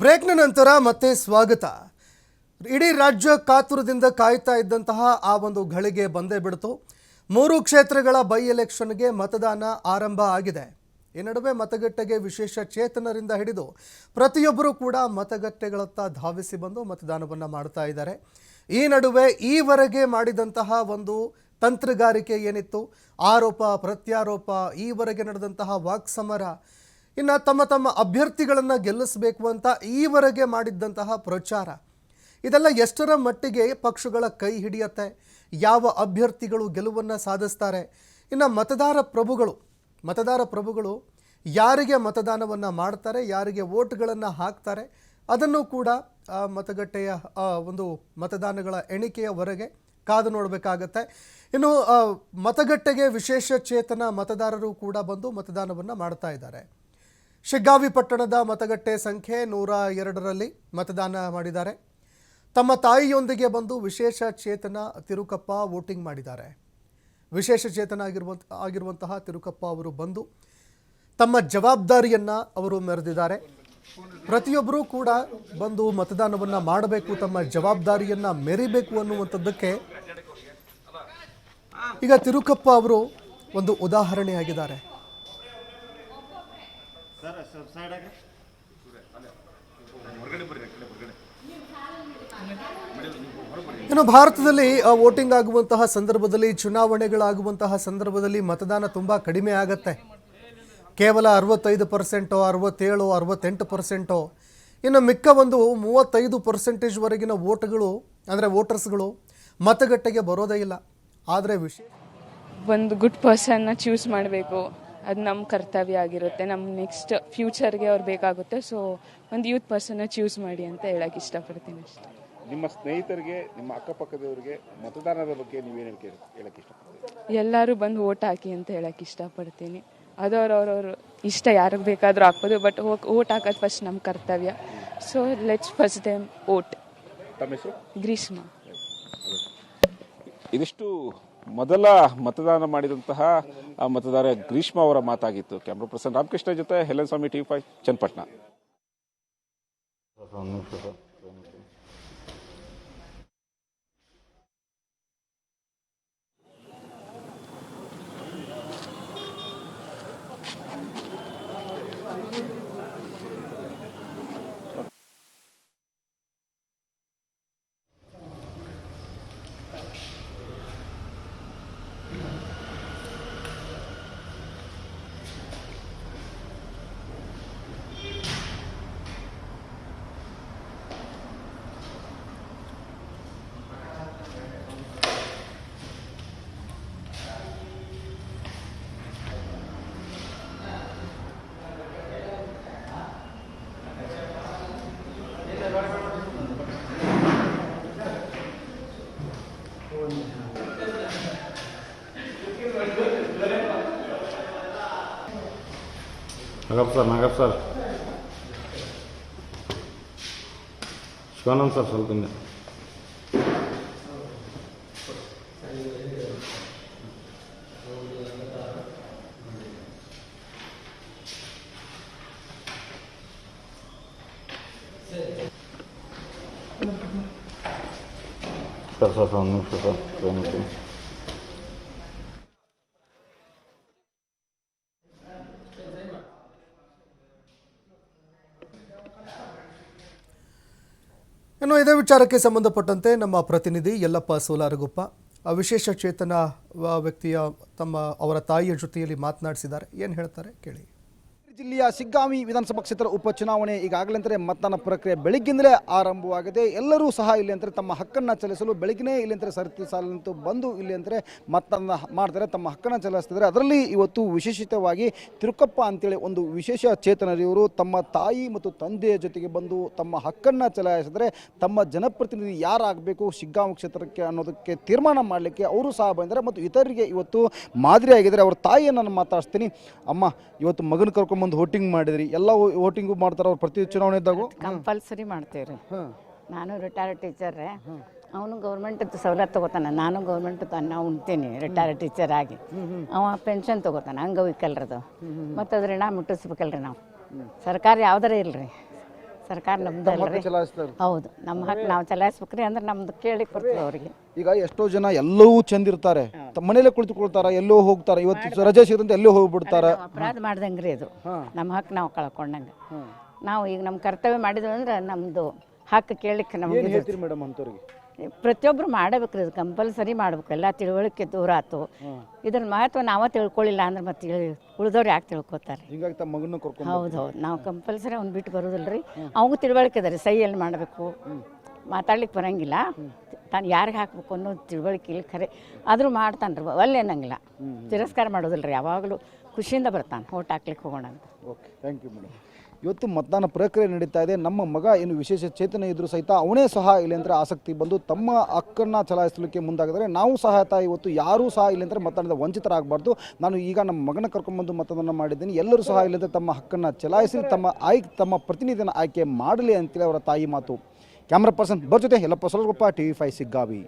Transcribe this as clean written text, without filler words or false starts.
ಬ್ರೇಕ್ನ ನಂತರ ಮತ್ತೆ ಸ್ವಾಗತ. ಇಡೀ ರಾಜ್ಯ ಕಾತುರದಿಂದ ಕಾಯ್ತಾ ಇದ್ದಂತಹ ಆ ಒಂದು ಘಳಿಗೆ ಬಂದೇ ಬಿಡ್ತು. 3 ಕ್ಷೇತ್ರಗಳ ಬೈ ಎಲೆಕ್ಷನ್ಗೆ ಮತದಾನ ಆರಂಭ ಆಗಿದೆ. ಈ ನಡುವೆ ಮತಗಟ್ಟೆಗೆ ವಿಶೇಷ ಚೇತನರಿಂದ ಹಿಡಿದು ಪ್ರತಿಯೊಬ್ಬರೂ ಕೂಡ ಮತಗಟ್ಟೆಗಳತ್ತ ಧಾವಿಸಿ ಬಂದು ಮತದಾನವನ್ನು ಮಾಡ್ತಾ ಇದ್ದಾರೆ. ಈ ನಡುವೆ ಈವರೆಗೆ ಮಾಡಿದಂತಹ ಒಂದು ತಂತ್ರಗಾರಿಕೆ ಏನಿತ್ತು, ಆರೋಪ ಪ್ರತ್ಯಾರೋಪ, ಈವರೆಗೆ ನಡೆದಂತಹ ವಾಕ್ಸಮರ, ಇನ್ನು ತಮ್ಮ ಅಭ್ಯರ್ಥಿಗಳನ್ನು ಗೆಲ್ಲಿಸಬೇಕು ಅಂತ ಈವರೆಗೆ ಮಾಡಿದ್ದಂತಹ ಪ್ರಚಾರ, ಇದೆಲ್ಲ ಎಷ್ಟರ ಮಟ್ಟಿಗೆ ಪಕ್ಷಗಳ ಕೈ ಹಿಡಿಯುತ್ತೆ, ಯಾವ ಅಭ್ಯರ್ಥಿಗಳು ಗೆಲುವನ್ನು ಸಾಧಿಸ್ತಾರೆ, ಇನ್ನು ಮತದಾರ ಪ್ರಭುಗಳು ಯಾರಿಗೆ ಮತದಾನವನ್ನು ಮಾಡ್ತಾರೆ, ಯಾರಿಗೆ ವೋಟ್ಗಳನ್ನು ಹಾಕ್ತಾರೆ, ಅದನ್ನು ಕೂಡ ಮತಗಟ್ಟೆಯ ಒಂದು ಮತದಾನಗಳ ಎಣಿಕೆಯವರೆಗೆ ಕಾದು ನೋಡಬೇಕಾಗತ್ತೆ. ಇನ್ನು ಮತಗಟ್ಟೆಗೆ ವಿಶೇಷ ಚೇತನ ಮತದಾರರು ಕೂಡ ಬಂದು ಮತದಾನವನ್ನು ಮಾಡ್ತಾ ಇದ್ದಾರೆ. ಶಿಗ್ಗಾವಿ ಪಟ್ಟಣದ ಮತಗಟ್ಟೆ ಸಂಖ್ಯೆ 102ರಲ್ಲಿ ಮತದಾನ ಮಾಡಿದ್ದಾರೆ. ತಮ್ಮ ತಾಯಿಯೊಂದಿಗೆ ಬಂದು ವಿಶೇಷ ಚೇತನ ತಿರುಕಪ್ಪ ವೋಟಿಂಗ್ ಮಾಡಿದ್ದಾರೆ. ವಿಶೇಷ ಚೇತನ ಆಗಿರುವಂತಹ ತಿರುಕಪ್ಪ ಅವರು ಬಂದು ತಮ್ಮ ಜವಾಬ್ದಾರಿಯನ್ನು ಅವರು ಮೆರೆದಿದ್ದಾರೆ. ಪ್ರತಿಯೊಬ್ಬರೂ ಕೂಡ ಬಂದು ಮತದಾನವನ್ನು ಮಾಡಬೇಕು, ತಮ್ಮ ಜವಾಬ್ದಾರಿಯನ್ನು ಮೆರಿಬೇಕು ಅನ್ನುವಂಥದ್ದಕ್ಕೆ ಈಗ ತಿರುಕಪ್ಪ ಅವರು ಒಂದು ಉದಾಹರಣೆಯಾಗಿದ್ದಾರೆ. ಇನ್ನು ಭಾರತದಲ್ಲಿ ವೋಟಿಂಗ್ ಆಗುವಂತಹ ಸಂದರ್ಭದಲ್ಲಿ, ಚುನಾವಣೆಗಳಾಗುವಂತಹ ಸಂದರ್ಭದಲ್ಲಿ ಮತದಾನ ತುಂಬ ಕಡಿಮೆ ಆಗತ್ತೆ. ಕೇವಲ 65%, 67%, 68%. ಇನ್ನು ಮಿಕ್ಕ ಒಂದು 35%ವರೆಗಿನ ವೋಟ್ಗಳು ಅಂದರೆ ವೋಟರ್ಸ್ಗಳು ಮತಗಟ್ಟೆಗೆ ಬರೋದೇ ಇಲ್ಲ. ಆದರೆ ಒಂದು ಗುಡ್ ಪರ್ಸನ್ನ ಚೂಸ್ ಮಾಡಬೇಕು, ಅದು ನಮ್ಮ ಕರ್ತವ್ಯ ಆಗಿರುತ್ತೆ. ನಮ್ಮ ನೆಕ್ಸ್ಟ್ ಫ್ಯೂಚರ್ಗೆ ಅವ್ರು ಬೇಕಾಗುತ್ತೆ. ಸೊ ಒಂದು ಯೂತ್ ಪರ್ಸನ್ನ ಚೂಸ್ ಮಾಡಿ ಅಂತ ಹೇಳಕ್ಕೆ ಇಷ್ಟಪಡ್ತೀನಿ ಅಷ್ಟೇ. ನಿಮ್ಮ ಸ್ನೇಹಿತರಿಗೆ, ನಿಮ್ಮ ಅಕ್ಕಪಕ್ಕದವರಿಗೆ ಮತದಾನದ ಬಗ್ಗೆ ನೀವೇನು ಹೇಳಕ್ಕೆ ಇಷ್ಟಪಡ್ತೀರಿ? ಎಲ್ಲರೂ ಬಂದು ವೋಟ್ ಹಾಕಿ ಅಂತ ಹೇಳಕ್ಕೆ ಇಷ್ಟಪಡ್ತೀನಿ. ಅದು ಅವ್ರವ್ರ ಇಷ್ಟ, ಯಾರಿಗೆ ಬೇಕಾದರೂ ಹಾಕ್ಬೋದು, ಬಟ್ ವೋಟ್ ಹಾಕೋದು ಫಸ್ಟ್ ನಮ್ಮ ಕರ್ತವ್ಯ. So let's first them vote. ತಮ್ಮ ಹೆಸರು? ಗ್ರೀಷ್ಮ. ಇದಿಷ್ಟು ಮೊದಲ ಮತದಾನ ಮಾಡಿದಂತಹ ಮತದಾರ ಗ್ರೀಷ್ಮ ಅವರ ಮಾತಾಗಿತ್ತು. ಕ್ಯಾಮ್ರಾ ಪರ್ಸನ್ ರಾಮಕೃಷ್ಣ ಜೊತೆ ಹೆಲನ್ ಸ್ವಾಮಿ, TV5 Channapatna. Nagappa sir Shivanand sir ಸ್ವಲ್ಪ ಸರ್ ಒಂದು ನಿಮಿಷ ಸರ್. ಇನ್ನು ಇದೇ ವಿಚಾರಕ್ಕೆ ಸಂಬಂಧಪಟ್ಟಂತೆ ನಮ್ಮ ಪ್ರತಿನಿಧಿ ಯಲ್ಲಪ್ಪ ಸೋಲಾರಗುಪ್ಪ ವಿಶೇಷ ಚೇತನ ವ್ಯಕ್ತಿಯ ಅವರ ತಾಯಿಯ ಜೊತೆಯಲ್ಲಿ ಮಾತನಾಡಿಸಿದ್ದಾರೆ. ಏನು ಹೇಳ್ತಾರೆ ಕೇಳಿ. ಜಿಲ್ಲೆಯ ಶಿಗ್ಗಾವಿ ವಿಧಾನಸಭಾ ಕ್ಷೇತ್ರ ಉಪಚುನಾವಣೆ ಈಗಾಗಲೇ ಮತದಾನ ಪ್ರಕ್ರಿಯೆ ಬೆಳಗ್ಗಿಂದಲೇ ಆರಂಭವಾಗಿದೆ. ಎಲ್ಲರೂ ಸಹ ಇಲ್ಲಿ ಅಂದರೆ ತಮ್ಮ ಹಕ್ಕನ್ನು ಚಲಾಯಿಸಲು ಬೆಳಗ್ಗಿನೇ ಇಲ್ಲಿ ಅಂದರೆ ಸರತಿ ಸಾಲಂತೂ ಬಂದು ಇಲ್ಲಿ ಅಂದರೆ ಮತದಾನ ಮಾಡ್ತಾರೆ, ತಮ್ಮ ಹಕ್ಕನ್ನು ಚಲಾಯಿಸ್ತಿದ್ದಾರೆ. ಅದರಲ್ಲಿ ಇವತ್ತು ವಿಶೇಷಿತವಾಗಿ ತಿರುಕಪ್ಪ ಅಂತೇಳಿ ಒಂದು ವಿಶೇಷ ಚೇತನರಿವರು ತಮ್ಮ ತಾಯಿ ಮತ್ತು ತಂದೆಯ ಜೊತೆಗೆ ಬಂದು ತಮ್ಮ ಹಕ್ಕನ್ನು ಚಲಾಯಿಸಿದರೆ ತಮ್ಮ ಜನಪ್ರತಿನಿಧಿ ಯಾರಾಗಬೇಕು ಶಿಗ್ಗಾವಿ ಕ್ಷೇತ್ರಕ್ಕೆ ಅನ್ನೋದಕ್ಕೆ ತೀರ್ಮಾನ ಮಾಡಲಿಕ್ಕೆ ಅವರು ಸಹ ಬಂದಿದ್ದಾರೆ ಮತ್ತು ಇತರರಿಗೆ ಇವತ್ತು ಮಾದರಿಯಾಗಿದ್ದಾರೆ. ಅವ್ರ ತಾಯಿಯನ್ನು ನಾನು ಮಾತಾಡ್ತೀನಿ. ಅಮ್ಮ, ಇವತ್ತು ಮಗನ ಕರ್ಕೊಂಡು ಮುಂದೆ ವೋಟಿಂಗ್ ಮಾಡಿದ್ರಿ, ಎಲ್ಲ ವೋಟಿಂಗು ಮಾಡ್ತಾರೆ ಅವ್ರು ಪ್ರತಿ ಚುನಾವಣೆ ಇದ್ದಾಗ? ಕಂಪಲ್ಸರಿ ಮಾಡ್ತೀವಿ. ನಾನು ರಿಟೈರ್ಡ್ ಟೀಚರ್ರೆ, ಅವನು ಗೌರ್ಮೆಂಟ್ ಸವಲತ್ತು ತಗೋತಾನೆ, ನಾನು ಗೌರ್ಮೆಂಟ್ ಅನ್ನ ಉಣ್ತೀನಿ ರಿಟೈರ್ಡ್ ಟೀಚರ್ ಆಗಿ. ಅವ ಪೆನ್ಷನ್ ತಗೋತಾನೆ ಅಂಗವಿಕಲರದು, ಮತ್ತು ಅದು ಋಣ ಮುಟ್ಟಿಸ್ಬೇಕಲ್ರಿ ನಾವು. ಸರ್ಕಾರ ಯಾವ್ದಾರ ಇಲ್ರಿ, ಸರ್ಕಾರ ನಮ್ದಲ್ಲ ರೀ. ಚಲಾಯಿಸ್ತಾರೆ. ಹೌದು, ನಮ್ಮ ಹಕ್ಕು ನಾವು ಚಲಾಯಿಸ್ಬೇಕ್ರಿ, ಅಂದ್ರೆ ನಮ್ದು ಕೇಳಿಕ್ ಬರ್ತದೆ ಅವ್ರಿಗೆ. ಈಗ ಎಷ್ಟೋ ಜನ ಎಲ್ಲವೂ ಚಂದಿರ್ತಾರೆ, ಮನೇಲೆ ಕುಳಿತುಕೊಳ್ತಾರ, ಎಲ್ಲೋ ಹೋಗ್ತಾರೆ, ಇವತ್ತು ರಜೆ ಸಿಗದಂತೆ ಎಲ್ಲೋ ಹೋಗ್ಬಿಡ್ತಾರ. ನಾವು ಅಪರಾಧ ಮಾಡ್ದಂಗ್ರಿ ಇದು, ನಮ್ಮ ಹಕ್ಕು ನಾವು ಕಳ್ಕೊಂಡಂಗೆ. ನಾವು ಈಗ ನಮ್ಮ ಕರ್ತವ್ಯ ಮಾಡಿದ್ವಿ ಅಂದ್ರೆ ನಮ್ಮದು ಹಕ್ಕು ಕೇಳಲಿಕ್ಕೆ ಏನು ನಮಗೆ ಹೇಳ್ತೀರಿ ಮೇಡಮ್ ಅಂಥವ್ರಿಗೆ? ಪ್ರತಿಯೊಬ್ಬರು ಮಾಡಬೇಕ್ರಿ, ಇದು ಕಂಪಲ್ಸರಿ ಮಾಡ್ಬೇಕು. ಎಲ್ಲ ತಿಳುವಳಿಕೆ ದೂರ ಆಯ್ತು, ಇದ್ರ ಮಹತ್ವ ನಾವೇ ತಿಳ್ಕೊಳ್ಳಿಲ್ಲ ಅಂದ್ರೆ ಮತ್ತೆ ಉಳಿದವ್ರು ಯಾಕೆ ತಿಳ್ಕೊತಾರೆ? ಹಿಂಗಾಗಿ ತಮ್ಮ ಮಗನ ಕರ್ಕೊಂಡು ಹೌದು, ನಾವು ಕಂಪಲ್ಸರಿ ಅವ್ನು ಬಿಟ್ಟು ಬರೋದಿಲ್ಲ ರೀ. ಅವಂಗೂ ತಿಳುವಳಿಕೆ ಅದ ರೀ, ಸಹಿ ಎಲ್ಲಿ ಮಾಡಬೇಕು, ಮಾತಾಡ್ಲಿಕ್ಕೆ ಬರಂಗಿಲ್ಲ, ತಾನು ಯಾರಿಗೆ ಹಾಕ್ಬೇಕು ಅನ್ನೋ ತಿಳುವಳಿಕೆ ಇಲ್ಲ. ಖರೆ ಆದರೂ ಮಾಡ್ತಾನೆ ರೀ, ಒಲ್ಲೆ ಅನ್ನಂಗಿಲ್ಲ, ತಿರಸ್ಕಾರ ಮಾಡೋದಿಲ್ಲ ರೀ, ಯಾವಾಗಲೂ ಖುಷಿಯಿಂದ ಬರ್ತಾನೆ ಓಟ್ ಹಾಕ್ಲಿಕ್ಕೆ ಹೋಗೋಣ ಅಂತ. Okay, thank you madam. ಇವತ್ತು ಮತದಾನ ಪ್ರಕ್ರಿಯೆ ನಡೀತಾ ಇದೆ. ನಮ್ಮ ಮಗ ಏನು ವಿಶೇಷ ಚೇತನ ಇದ್ರೂ ಸಹಿತ ಅವನೇ ಸಹ ಇಲ್ಲಿಂದ್ರೆ ಆಸಕ್ತಿ ಬಂದು ತಮ್ಮ ಹಕ್ಕನ್ನು ಚಲಾಯಿಸಲಿಕ್ಕೆ ಮುಂದಾಗಿದ್ದಾರೆ. ನಾವು ಸಹ ಇವತ್ತು ಯಾರೂ ಸಹ ಇಲ್ಲಿಂದ್ರೆ ಮತದಾನದ ವಂಚಿತರಾಗಬಾರ್ದು. ನಾನು ಈಗ ನಮ್ಮ ಮಗನ ಕರ್ಕೊಂಡ್ಬಂದು ಮತದಾನ ಮಾಡಿದ್ದೀನಿ. ಎಲ್ಲರೂ ಸಹ ಇಲ್ಲಿಂದ ತಮ್ಮ ಹಕ್ಕನ್ನು ಚಲಾಯಿಸಿ ತಮ್ಮ ಪ್ರತಿನಿಧಿಯನ್ನು ಆಯ್ಕೆ ಮಾಡಲಿ ಅಂತೇಳಿ ಅವರ ತಾಯಿ ಮಾತು. ಕ್ಯಾಮ್ರಾ ಪರ್ಸನ್ ಜೊತೆ ಯಲ್ಲಪ್ಪ ಸೊಲಗೊಪ್ಪ, TV5 ಸಿಗ್ಗಾವಿ.